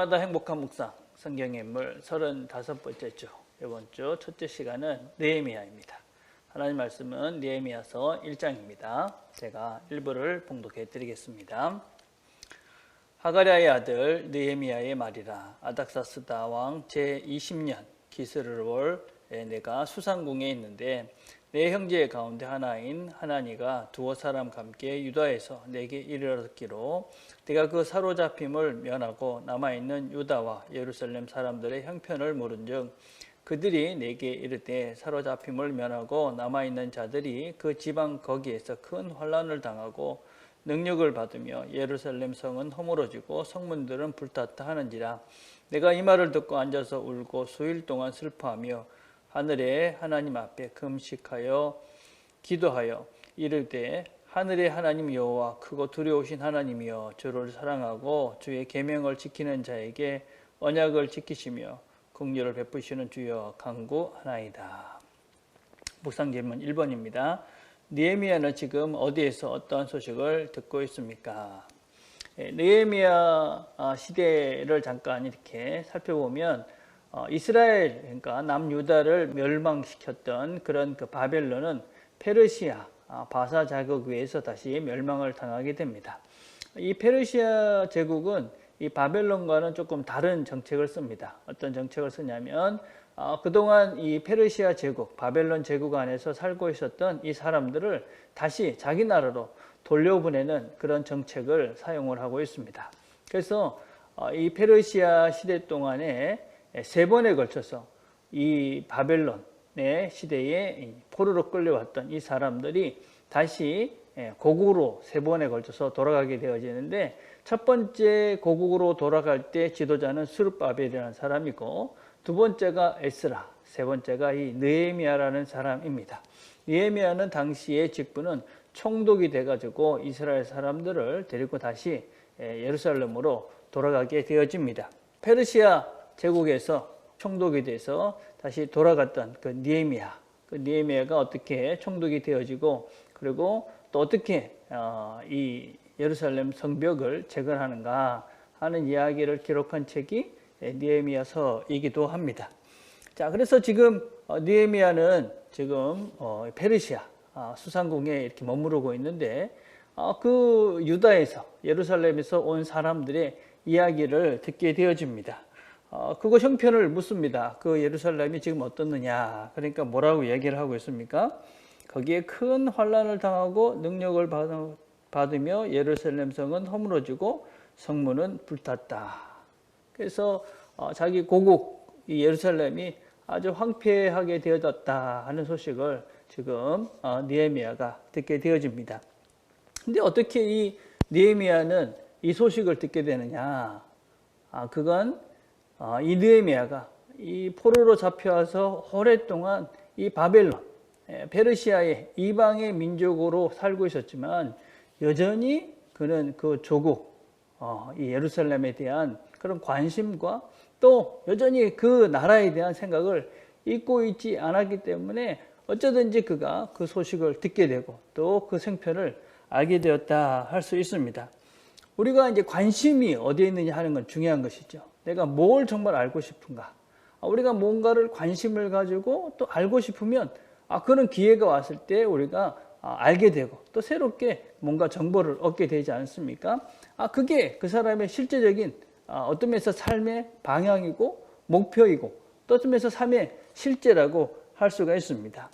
날마다 행복한 묵상 성경의 인물 35번째죠. 이번 주 첫째 시간은 느헤미야입니다. 하나님 말씀은 느헤미야서 1장입니다. 제가 일부를 봉독해 드리겠습니다. 하가랴의 아들 느헤미야의 말이라. 아닥사스다 왕 제20년 기스르월에 내가 수상궁에 있는데 내 형제 가운데 하나인 하나니가 두어 사람과 함께 유다에서 내게 이르렀기로 내가 그 사로잡힘을 면하고 남아있는 유다와 예루살렘 사람들의 형편을 물은즉 그들이 내게 이르되 사로잡힘을 면하고 남아있는 자들이 그 지방 거기에서 큰 환난을 당하고 능력을 받으며 예루살렘 성은 허물어지고 성문들은 불탔다 하는지라. 내가 이 말을 듣고 앉아서 울고 수일 동안 슬퍼하며 하늘의 하나님 앞에 금식하여 기도하여 이르되 하늘의 하나님 여호와 크고 두려우신 하나님이여 주를 사랑하고 주의 계명을 지키는 자에게 언약을 지키시며 긍휼을 베푸시는 주여 간구하나이다. 묵상 질문 1번입니다. 느헤미야는 지금 어디에서 어떠한 소식을 듣고 있습니까? 느헤미야 시대를 잠깐 이렇게 살펴보면 이스라엘, 그러니까 남유다를 멸망시켰던 그런 그 바벨론은 페르시아 바사 자국 위에서 다시 멸망을 당하게 됩니다. 이 페르시아 제국은 이 바벨론과는 조금 다른 정책을 씁니다. 어떤 정책을 쓰냐면 그동안 이 페르시아 제국, 바벨론 제국 안에서 살고 있었던 이 사람들을 다시 자기 나라로 돌려보내는 그런 정책을 사용을 하고 있습니다. 그래서 이 페르시아 시대 동안에 세 번에 걸쳐서 이 바벨론의 시대에 포로로 끌려왔던 이 사람들이 다시 고국으로 세 번에 걸쳐서 돌아가게 되어지는데, 첫 번째 고국으로 돌아갈 때 지도자는 스룹바벨이라는 사람이고, 두 번째가 에스라, 세 번째가 이 느헤미야라는 사람입니다. 느헤미야는 당시의 직분은 총독이 돼가지고 이스라엘 사람들을 데리고 다시 예루살렘으로 돌아가게 되어집니다. 페르시아 제국에서 총독이 돼서 다시 돌아갔던 그 느헤미야, 그 느헤미야가 어떻게 총독이 되어지고, 그리고 또 어떻게 이 예루살렘 성벽을 재건하는가 하는 이야기를 기록한 책이 느헤미야서이기도 합니다. 자, 그래서 지금 느헤미야는 지금 페르시아 수상궁에 이렇게 머무르고 있는데, 그 유다에서 예루살렘에서 온 사람들의 이야기를 듣게 되어집니다. 그거 형편을 묻습니다. 그 예루살렘이 지금 어떻느냐. 그러니까 뭐라고 얘기를 하고 있습니까? 거기에 큰 환난을 당하고 능력을 받으며 예루살렘 성은 허물어지고 성문은 불탔다. 그래서 자기 고국 이 예루살렘이 아주 황폐하게 되어졌다 하는 소식을 지금 느헤미야가 듣게 되어집니다. 근데 어떻게 이 느헤미야는 이 소식을 듣게 되느냐? 그건 이 느헤미야가 이 포로로 잡혀와서 오랫동안 이 바벨론, 페르시아의 이방의 민족으로 살고 있었지만 여전히 그는 그 조국, 이 예루살렘에 대한 그런 관심과 또 여전히 그 나라에 대한 생각을 잊고 있지 않았기 때문에 어쩌든지 그가 그 소식을 듣게 되고 또 그 생편을 알게 되었다 할 수 있습니다. 우리가 이제 관심이 어디에 있느냐 하는 건 중요한 것이죠. 내가 뭘 정말 알고 싶은가? 우리가 뭔가를 관심을 가지고 또 알고 싶으면 그런 기회가 왔을 때 우리가 알게 되고 또 새롭게 뭔가 정보를 얻게 되지 않습니까? 그게 그 사람의 실제적인 어떤 면에서 삶의 방향이고 목표이고 또 어떤 면에서 삶의 실제라고 할 수가 있습니다.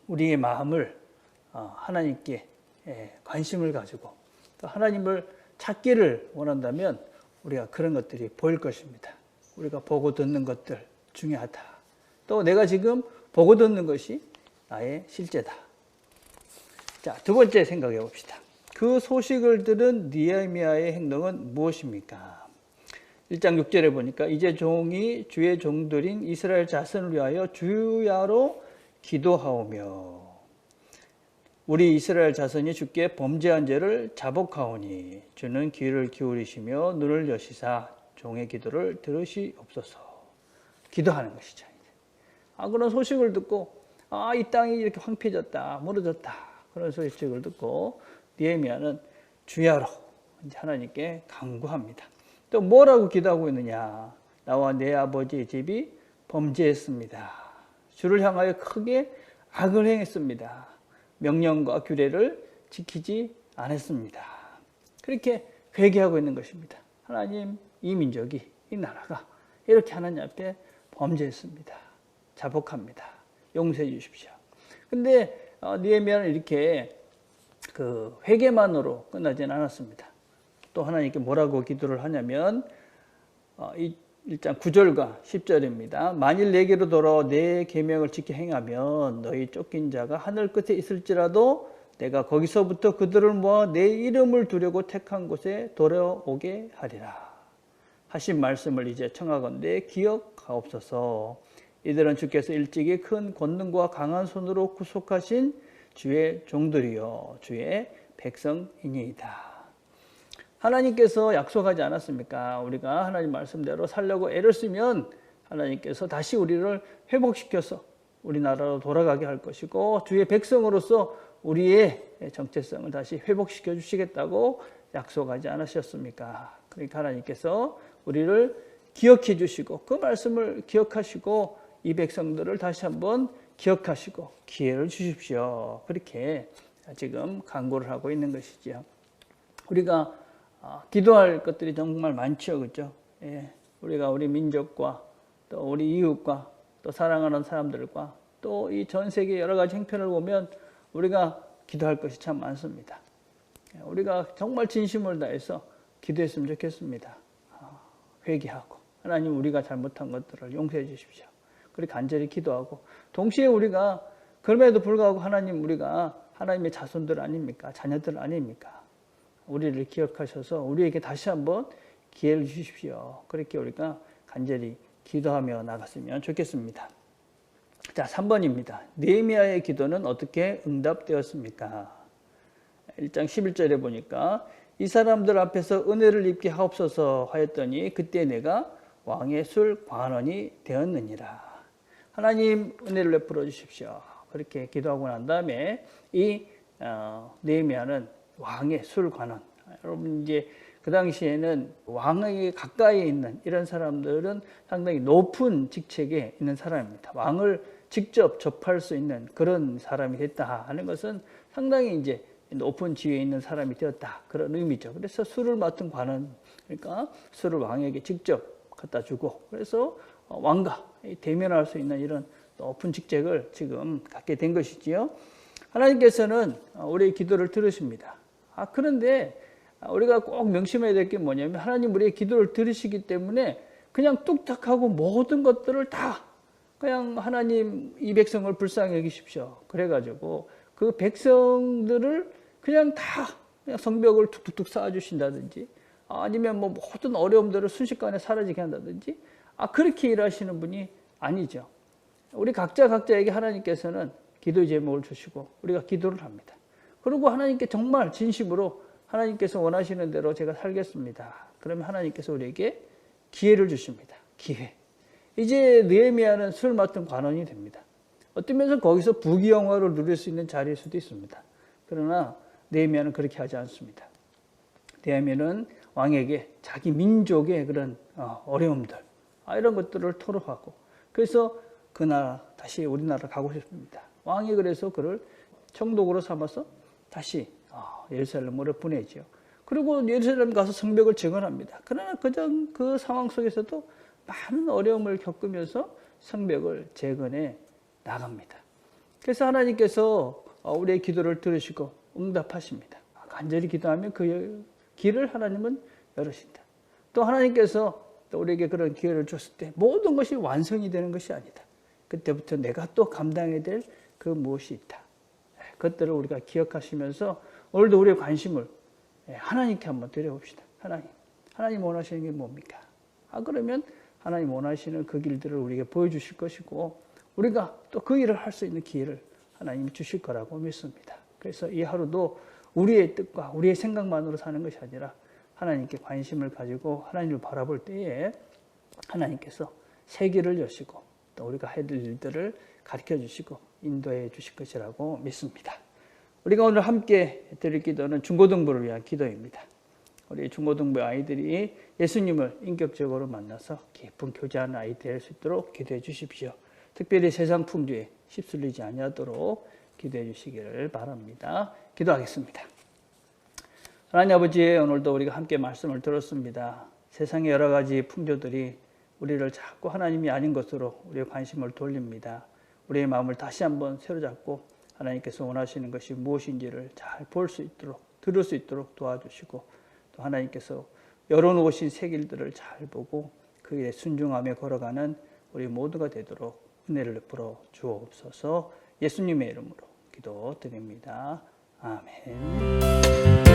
우리의 마음을 하나님께 관심을 가지고 또 하나님을 찾기를 원한다면 우리가 그런 것들이 보일 것입니다. 우리가 보고 듣는 것들 중요하다. 또 내가 지금 보고 듣는 것이 나의 실제다. 자, 두 번째 생각해 봅시다. 그 소식을 들은 느헤미야의 행동은 무엇입니까? 1장 6절에 보니까 이제 종이 주의 종들인 이스라엘 자손을 위하여 주야로 기도하오며 우리 이스라엘 자손이 주께 범죄한 죄를 자복하오니 주는 귀를 기울이시며 눈을 여시사 종의 기도를 들으시옵소서. 기도하는 것이죠. 그런 소식을 듣고 이 땅이 이렇게 황폐해졌다, 무너졌다 그런 소식을 듣고 느헤미야는 주야로 하나님께 간구합니다. 또 뭐라고 기도하고 있느냐? 나와 내 아버지의 집이 범죄했습니다. 주를 향하여 크게 악을 행했습니다. 명령과 규례를 지키지 않았습니다. 그렇게 회개하고 있는 것입니다. 하나님, 이 민족이, 이 나라가 이렇게 하나님 앞에 범죄했습니다. 자복합니다. 용서해 주십시오. 근데 느헤미야는 이렇게 그 회개만으로 끝나지는 않았습니다. 또 하나님께 뭐라고 기도를 하냐면 1장 9절과 10절입니다. 만일 내게로 돌아와 내 계명을 지켜 행하면 너희 쫓긴 자가 하늘 끝에 있을지라도 내가 거기서부터 그들을 모아 내 이름을 두려고 택한 곳에 돌아오게 하리라. 하신 말씀을 이제 청하건대 기억하옵소서. 이들은 주께서 일찍이 큰 권능과 강한 손으로 구속하신 주의 종들이요 주의 백성이니이다. 하나님께서 약속하지 않았습니까? 우리가 하나님 말씀대로 살려고 애를 쓰면 하나님께서 다시 우리를 회복시켜서 우리나라로 돌아가게 할 것이고 주의 백성으로서 우리의 정체성을 다시 회복시켜 주시겠다고 약속하지 않으셨습니까? 그러니까 하나님께서 우리를 기억해 주시고 그 말씀을 기억하시고 이 백성들을 다시 한번 기억하시고 기회를 주십시오. 그렇게 지금 간구를 하고 있는 것이지요. 우리가 기도할 것들이 정말 많죠, 그렇죠? 예, 우리가 우리 민족과 또 우리 이웃과 또 사랑하는 사람들과 또 이 전 세계 여러 가지 형편을 보면 우리가 기도할 것이 참 많습니다. 우리가 정말 진심을 다해서 기도했으면 좋겠습니다. 회개하고 하나님 우리가 잘못한 것들을 용서해 주십시오. 그렇게 간절히 기도하고 동시에 우리가 그럼에도 불구하고 하나님 우리가 하나님의 자손들 아닙니까? 자녀들 아닙니까? 우리를 기억하셔서 우리에게 다시 한번 기회를 주십시오. 그렇게 우리가 간절히 기도하며 나갔으면 좋겠습니다. 자, 3번입니다. 느헤미야의 기도는 어떻게 응답되었습니까? 1장 11절에 보니까 이 사람들 앞에서 은혜를 입게 하옵소서 하였더니 그때 내가 왕의 술 관원이 되었느니라. 하나님 은혜를 베풀어 주십시오. 그렇게 기도하고 난 다음에 이 느헤미야는 왕의 술 관원. 여러분 이제 그 당시에는 왕에게 가까이 있는 이런 사람들은 상당히 높은 직책에 있는 사람입니다. 왕을 직접 접할 수 있는 그런 사람이 됐다 하는 것은 상당히 이제 높은 지위에 있는 사람이 되었다 그런 의미죠. 그래서 술을 맡은 관원, 그러니까 술을 왕에게 직접 갖다 주고 그래서 왕과 대면할 수 있는 이런 높은 직책을 지금 갖게 된 것이지요. 하나님께서는 우리의 기도를 들으십니다. 그런데 우리가 꼭 명심해야 될 게 뭐냐면 하나님 우리의 기도를 들으시기 때문에 그냥 뚝딱하고 모든 것들을 다 그냥 하나님 이 백성을 불쌍히 여기십시오. 그래가지고 그 백성들을 그냥 다 그냥 성벽을 툭툭툭 쌓아주신다든지 아니면 뭐 모든 어려움들을 순식간에 사라지게 한다든지 그렇게 일하시는 분이 아니죠. 우리 각자에게 하나님께서는 기도의 제목을 주시고 우리가 기도를 합니다. 그리고 하나님께 정말 진심으로 하나님께서 원하시는 대로 제가 살겠습니다. 그러면 하나님께서 우리에게 기회를 주십니다. 기회. 이제 느헤미야는 술 맡은 관원이 됩니다. 어떤 면에서 거기서 부귀영화를 누릴 수 있는 자리일 수도 있습니다. 그러나 느헤미야는 그렇게 하지 않습니다. 느헤미야는 왕에게 자기 민족의 그런 어려움들 이런 것들을 토로하고 그래서 그 나라 다시 우리나라 가고 싶습니다. 왕이 그래서 그를 총독으로 삼아서 다시 예루살렘으로 보내죠. 그리고 예루살렘 가서 성벽을 재건합니다. 그러나 그 상황 속에서도 많은 어려움을 겪으면서 성벽을 재건해 나갑니다. 그래서 하나님께서 우리의 기도를 들으시고 응답하십니다. 간절히 기도하면 그 길을 하나님은 열으신다. 또 하나님께서 또 우리에게 그런 기회를 줬을 때 모든 것이 완성이 되는 것이 아니다. 그때부터 내가 또 감당해야 될 그 무엇이 있다. 그것들을 우리가 기억하시면서 오늘도 우리의 관심을 하나님께 한번 드려봅시다. 하나님 원하시는 게 뭡니까? 그러면 하나님 원하시는 그 길들을 우리에게 보여주실 것이고 우리가 또 그 일을 할 수 있는 기회를 하나님이 주실 거라고 믿습니다. 그래서 이 하루도 우리의 뜻과 우리의 생각만으로 사는 것이 아니라 하나님께 관심을 가지고 하나님을 바라볼 때에 하나님께서 세계를 여시고 또 우리가 해야 될 일들을 가르쳐 주시고 인도해 주실 것이라고 믿습니다. 우리가 오늘 함께 드릴 기도는 중고등부를 위한 기도입니다. 우리 중고등부 아이들이 예수님을 인격적으로 만나서 깊은 교제하는 아이 될 수 있도록 기도해 주십시오. 특별히 세상 풍조에 휩쓸리지 아니하도록 기도해 주시기를 바랍니다. 기도하겠습니다. 하나님 아버지, 오늘도 우리가 함께 말씀을 들었습니다. 세상의 여러 가지 풍조들이 우리를 자꾸 하나님이 아닌 것으로 우리의 관심을 돌립니다. 우리의 마음을 다시 한번 새로잡고 하나님께서 원하시는 것이 무엇인지를 잘 볼 수 있도록, 들을 수 있도록 도와주시고, 또 하나님께서 열어놓으신 새 길들을 잘 보고 그 일에 순종하며 걸어가는 우리 모두가 되도록 은혜를 베풀어 주옵소서. 예수님의 이름으로 기도드립니다. 아멘.